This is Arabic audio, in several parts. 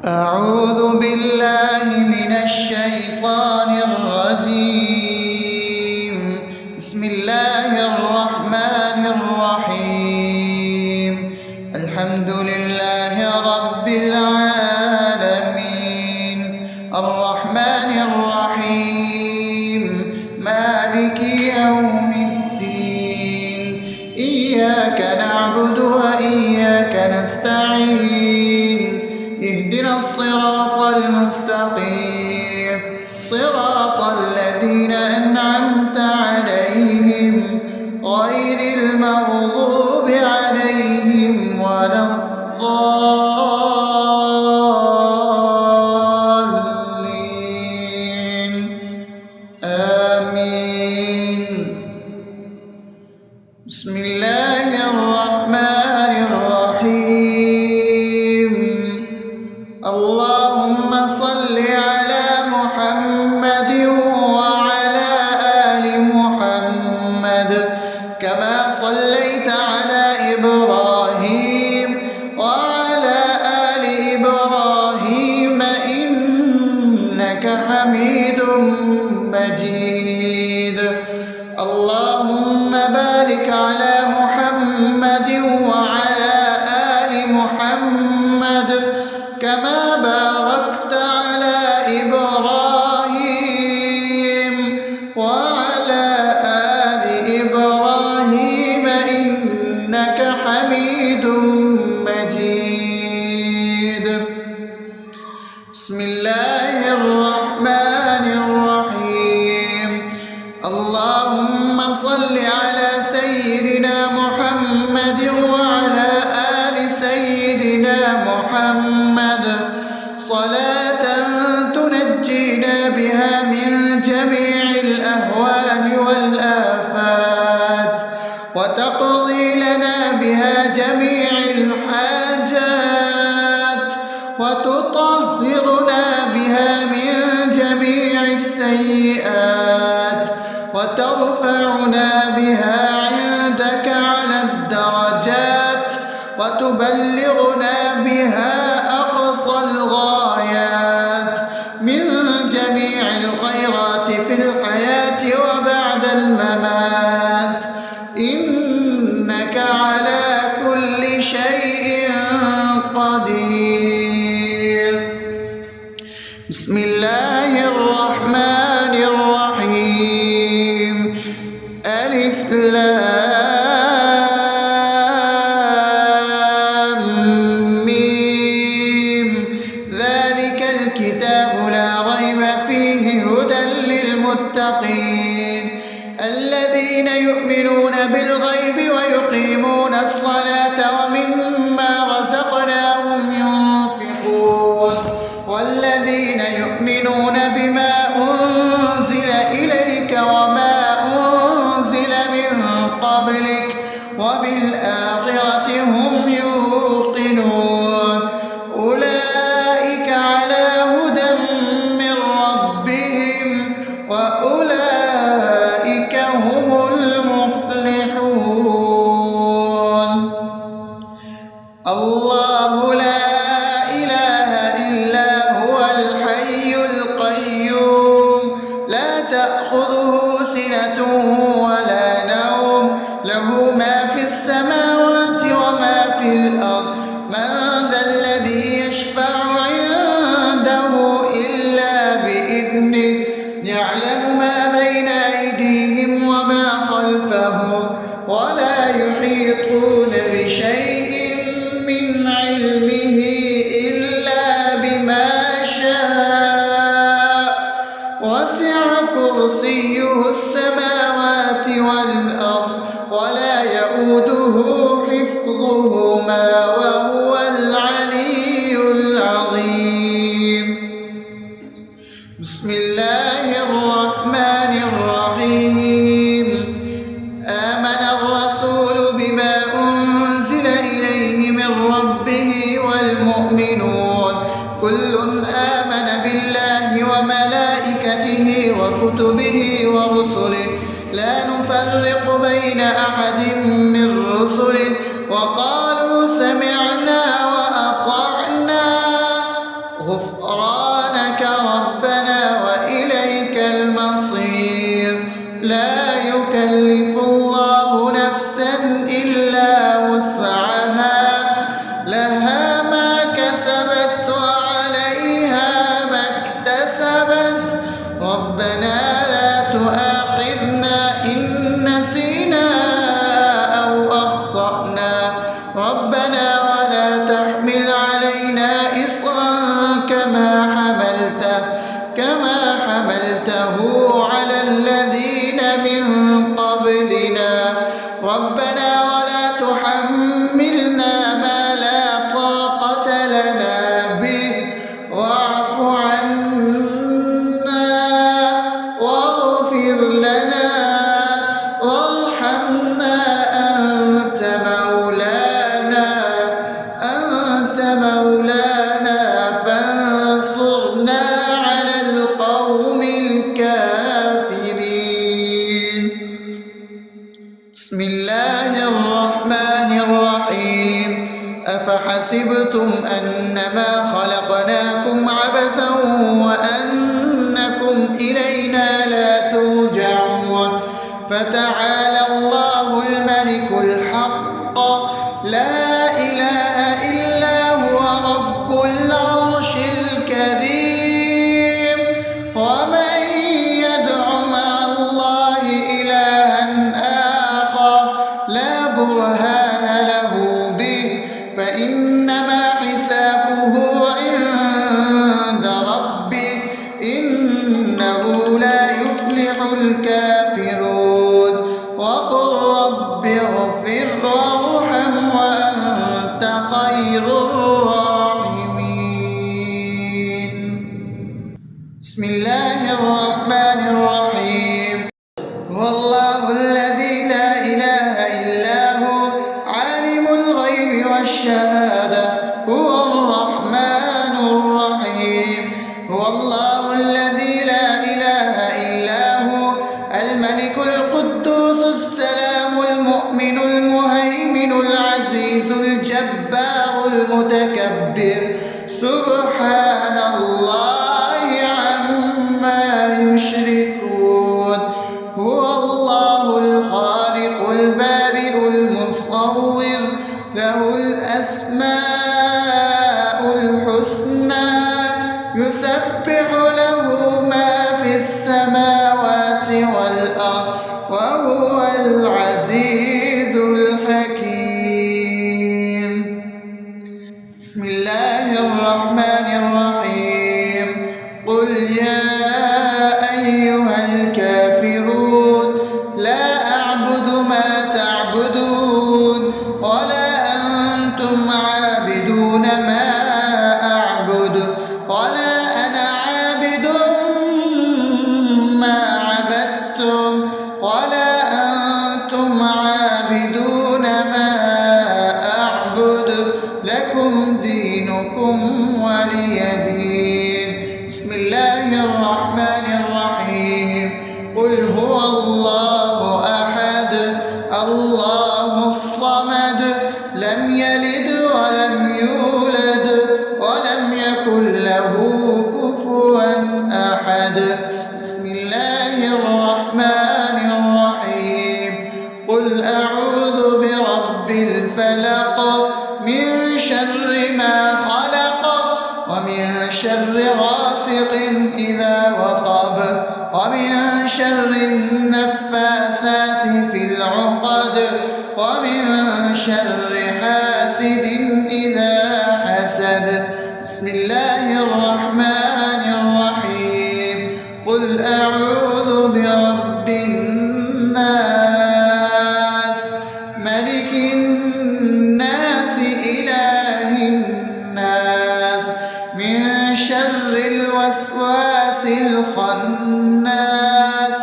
أعوذ بالله من الشيطان الرجيم. بسم الله الرحمن الرحيم. الحمد لله رب العالمين، الرحمن الرحيم، مالك يوم الدين. إياك نعبد وإياك نستعين. اهدنا الصراط المستقيم، صراط الذين أنعمت عليهم غير المغضوب عليهم ولا الضالين. آمين. بسم الله الرحمن الرحيم. اللهم صل على محمد وعلى آل محمد كما صليت على إبراهيم وعلى آل إبراهيم إنك حميد مجيد. اللهم بارك على محمد وعلى آل محمد كما باركت على إبراهيم وعلى آل إبراهيم إنك حميد مجيد. بسم الله الرحمن الرحيم. اللهم صل على سيدنا محمد وعلى آل سيدنا محمد صلاة تنجينا بها من جميع الأهوال والآفات، وتقضي لنا بها جميع الحاجات، وتطهرنا بها من جميع السيئات، وترفعنا بها عندك على الدرجات، وتبلغنا بها أقصى الغايات من جميع الخيرات في الحياة وبعد الممات، إنك على كل شيء قدير. بسم الله الرحمن الرحيم. ألف لام ميم. ذلك الكتاب لا ريب فيه هدى للمتقين الذين يؤمنون بالغيب ويقيمون الصلاة ومما رزقناهم ينفقون والذين يؤمنون بما أنزل إليك وما أنزل من قبلك وبالآخرة هم يوقنون أولئك على هدى من ربهم وأولئك هم المفلحون. الله لا إله إلا هو الحي القيوم لا تأخذه سنة ولا نوم له ما في السماوات وما في الأرض. من ذا الذي يشفع عنده إلا بإذنه يعلم ما بين أيديهم وما خلفهم ولا يحيطون بشيء من علمه إلا بما شاء وسع كرسيه السماوات والأرض ولا يؤوده حفظهما وهو العلي العظيم. بسم الله الرحمن الرحيم. آمن الرسول بما أنزل إليه من ربه والمؤمنون كل آمن بالله وملائكته وكتبه ورسله لا نفرق بين أحد من رسله وقالوا سمعنا وأطعنا شرا كما حملته على الذين من قبلنا ربنا ولا تحملنا ما لا طاقة لنا به واعف عنا واغفر لنا وارحمنا أنت مولانا فانصرنا على القوم الكافرين. بسم الله الرحمن الرحيم أفحسبتم أنما خلقناكم عبثا وأنكم إلينا لا ترجعون فتعالى الله الملك الحق لا إله إلا هو رب العرش الكريم ومن يدع مع الله إلها آخر لا برهان له به فإنما حسابه عند ربه إنه لا يفلح الكافرون وقل رب اغفر وارحم وأنت خير الراحمين. بسم الله الرحمن الرحيم هو الله الذي لا إله إلا هو عالم الغيب والشهادة هو الرحمن الرحيم هو الله الذي لا إله إلا هو الملك القدوس السلام المؤمن المهيمن العزيز الجبار المتكبر سبحان الله عما يشركون هو الله الخالق البارئ المصور له الأسماء الحسنى يسبح له ما في السماوات والأرض وهو العزيز الحكيم. بسم الله الرحمن الرحيم قل يا أيها الكافرون لا أعبد ما تعبدون ولا أنتم عابدون ما أعبد ولا أنا عابد ما عبدتم ولا أنتم عابدون ما أعبد لكم دينكم ولي دين. بسم الله الرحمن الرحيم قل هو الله أحد الله الصمد لم يلد ولم يولد ولم يكن له كفوا أحد. بسم الله الرحمن الرحيم قل أعوذ برب الفلق من شر ما خلق ومن شر غاسق إذا وقب ومن شر النفاثات في العقد ومن شر حاسد إذا حسد. بسم الله الرحمن الرحيم قل أعوذ برب الناس ملك الناس إله الناس من شر الوسواس الخناس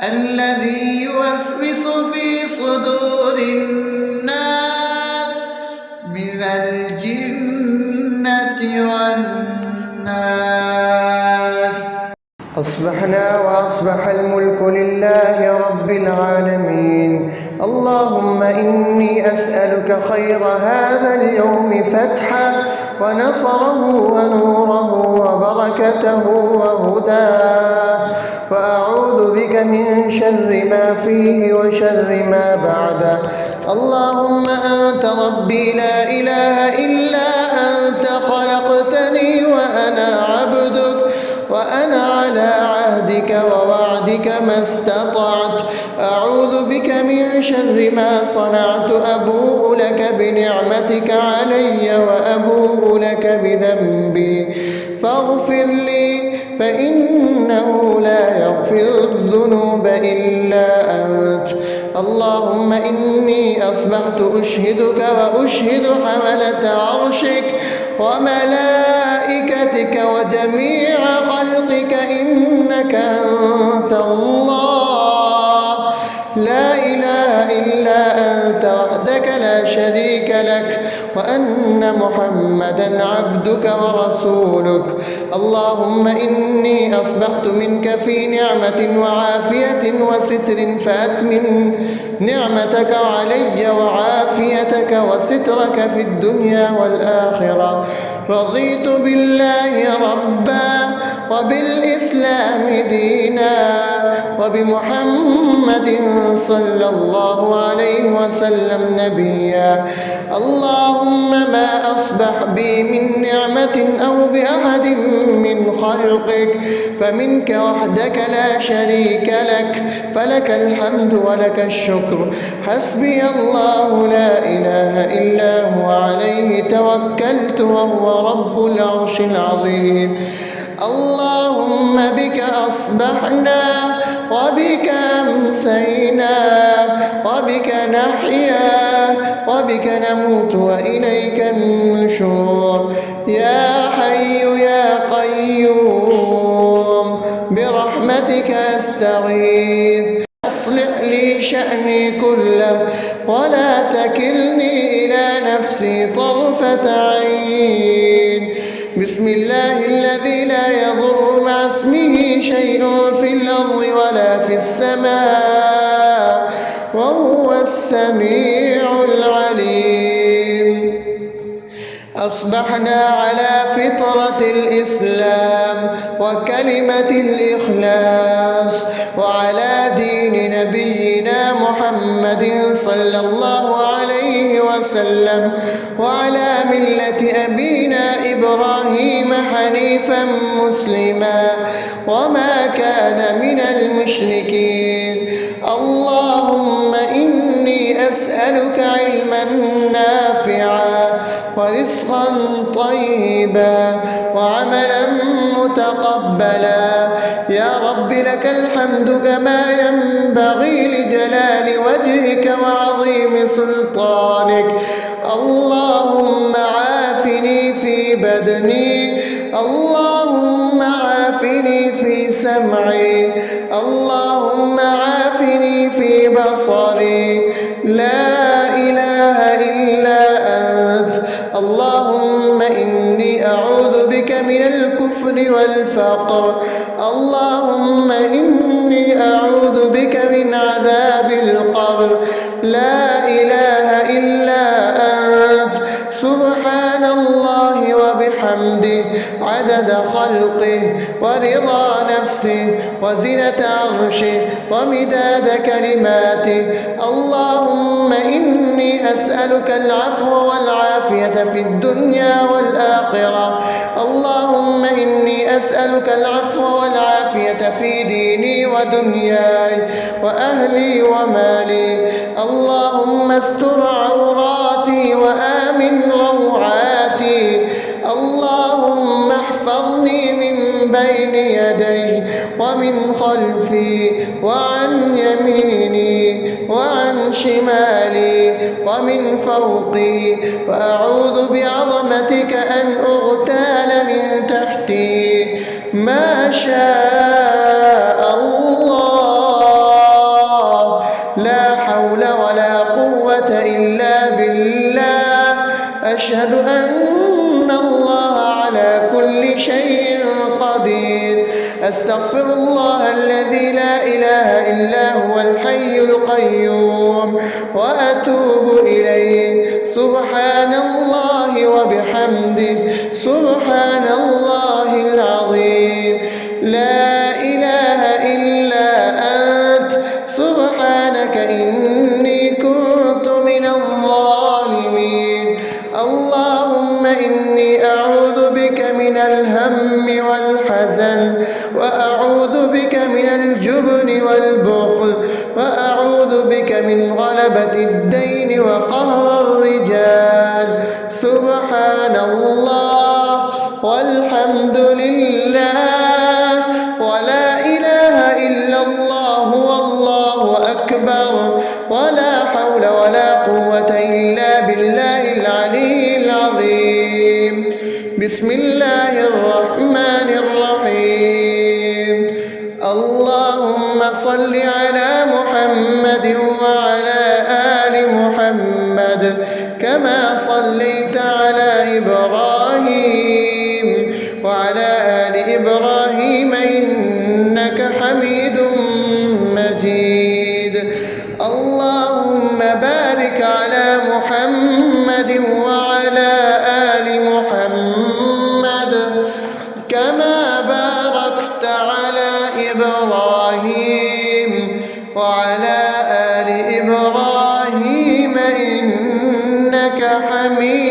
الذي يوسوس في صدور الناس من الجنة والناس. أصبحنا وأصبح الملك لله رب العالمين اللهم إني أسألك خير هذا اليوم فتحه ونصره ونوره وبركته وهداه وأعوذ بك من شر ما فيه وشر ما بعده. اللهم أنت ربي لا إله إلا أنت خلقتني وأنا عبدك وأنا على عهدك طاعتك ووعدك ما استطعت. أعوذ بك من شر ما صنعت. أبوء لك بنعمتك علي وأبوء لك بذنبي فاغفر لي فإنه لا يغفر الذنوب إلا أنت. اللهم إني أصبحت أشهدك وأشهد حملة عرشك وملائكتك وجميع خلقك إنك أنت الله لا إله إلا أنت وحدك لا شريك لك وأن محمدا عبدك ورسولك. اللهم إني أصبحت منك في نعمة وعافية وستر فأتمم نعمتك علي وعافيتك وسترك في الدنيا والآخرة. رضيت بالله ربا وبالإسلام دينا وبمحمد صلى الله عليه وسلم نبيا. اللهم ما أصبح بي من نعمة أو بأحد من خلقك فمنك وحدك لا شريك لك فلك الحمد ولك الشكر. حسبي الله لا إله إلا هو عليه توكلت وهو رب العرش العظيم. اللهم بك أصبحنا وبك أمسينا وبك نحيا وبك نموت وإليك النشور. يا حي يا قيوم برحمتك أستغيث أصلح لي شأني كله ولا تكلني إلى نفسي طرفة عين. بسم الله الذي لا يضر مع اسمه شيء في الأرض ولا في السماء وهو السميع العليم. أصبحنا على فطرة الإسلام وكلمة الإخلاص وعلى دين نبينا محمد صلى الله عليه وسلم وعلى ملة أبينا إبراهيم حنيفا مسلما وما كان من المشركين. اللهم إني أسألك علما نافعا ورزقا طيبا وعملا متقبلا. يا رب لك الحمد كما ينبغي لجلال وجهك وعظيم سلطانك. اللهم عافني في بدني اللهم عافني في سمعي اللهم عافني في بصري لا إله إلا أنت. اللهم إني أعوذ بك من الكفر والفقر. اللهم إني أعوذ بك من عذاب القبر. لا إله إلا أنت. سبحان الله وبحمده عدد خلقه ورضا نفسه وزنة عرشه ومداد كلماته. اللهم إني أسألك العفو والعافية في الدنيا والآخرة. اللهم إني أسألك العفو والعافية في ديني ودنياي وأهلي ومالي. اللهم استر عوراتي وآمن روعاتي. اللهم احفظني من بين يدي ومن خلفي وعن يميني وعن شمالي ومن فوقي وأعوذ بعظمتك أن أغتال من تحتي. ما شاء الله لا حول ولا قوة إلا بالله. أشهد أن الله على كل شيء قدير. أستغفر الله الذي لا إله إلا هو الحي القيوم وأتوب إليه. سبحان الله وبحمده سبحان الله العظيم. لا إله إلا أنت سبحانك إني كنت من الظالمين. اللهم إني أعوذ بك من من الهم والحزن، وأعوذ بك من الجبن والبخل، وأعوذ بك من غلبة الدين وقهر الرجال. سبحان الله والحمد لله ولا إله إلا الله والله أكبر، ولا حول ولا قوة إلا بالله العلي العظيم. بسم الله الرحمن الرحيم. اللهم صل على محمد وعلى آل محمد كما صليت على إبراهيم وعلى آل إبراهيم إنك حميد مجيد. اللهم بارك على محمد وعلى آل محمد كما باركت على إبراهيم وعلى آل إبراهيم إنك حميد